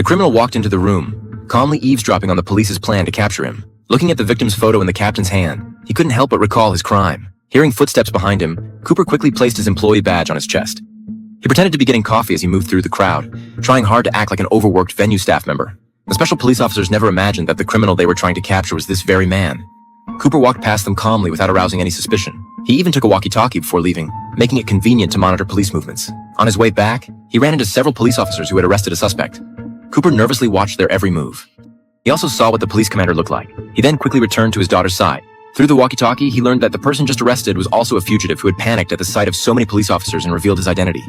criminal walked into the room, calmly eavesdropping on the police's plan to capture him. Looking at the victim's photo in the captain's hand, he couldn't help but recall his crime. Hearing footsteps behind him, Cooper quickly placed his employee badge on his chest. He pretended to be getting coffee as he moved through the crowd, trying hard to act like an overworked venue staff member. The special police officers never imagined that the criminal they were trying to capture was this very man. Cooper walked past them calmly without arousing any suspicion. He even took a walkie-talkie before leaving, making it convenient to monitor police movements. On his way back, he ran into several police officers who had arrested a suspect. Cooper nervously watched their every move. He also saw what the police commander looked like. He then quickly returned to his daughter's side. Through the walkie-talkie, he learned that the person just arrested was also a fugitive who had panicked at the sight of so many police officers and revealed his identity.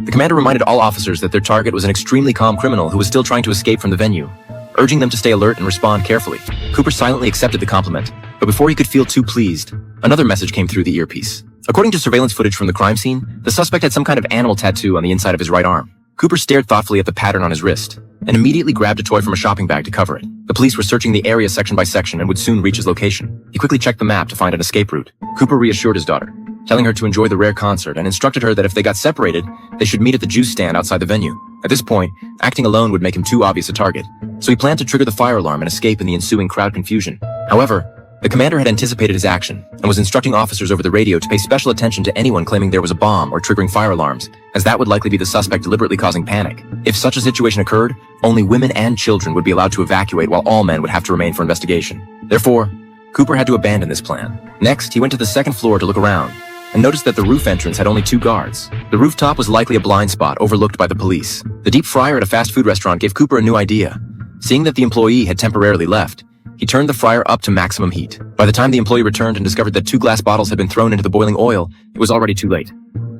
The commander reminded all officers that their target was an extremely calm criminal who was still trying to escape from the venue, urging them to stay alert and respond carefully. Cooper silently accepted the compliment, but before he could feel too pleased, another message came through the earpiece. According to surveillance footage from the crime scene, the suspect had some kind of animal tattoo on the inside of his right arm. Cooper stared thoughtfully at the pattern on his wrist, and immediately grabbed a toy from a shopping bag to cover it. The police were searching the area section by section and would soon reach his location. He quickly checked the map to find an escape route. Cooper reassured his daughter, telling her to enjoy the rare concert and instructed her that if they got separated, they should meet at the juice stand outside the venue. At this point, acting alone would make him too obvious a target, so he planned to trigger the fire alarm and escape in the ensuing crowd confusion. However, the commander had anticipated his action and was instructing officers over the radio to pay special attention to anyone claiming there was a bomb or triggering fire alarms, as that would likely be the suspect deliberately causing panic. If such a situation occurred, only women and children would be allowed to evacuate while all men would have to remain for investigation. Therefore, Cooper had to abandon this plan. Next, he went to the second floor to look around and noticed that the roof entrance had only 2 guards. The rooftop was likely a blind spot overlooked by the police. The deep fryer at a fast food restaurant gave Cooper a new idea. Seeing that the employee had temporarily left, he turned the fryer up to maximum heat. By the time the employee returned and discovered that 2 glass bottles had been thrown into the boiling oil, it was already too late.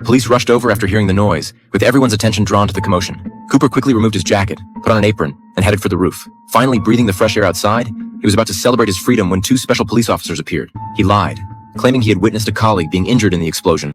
Police rushed over after hearing the noise, with everyone's attention drawn to the commotion. Cooper quickly removed his jacket, put on an apron, and headed for the roof. Finally breathing the fresh air outside, he was about to celebrate his freedom when 2 special police officers appeared. He lied, claiming he had witnessed a colleague being injured in the explosion.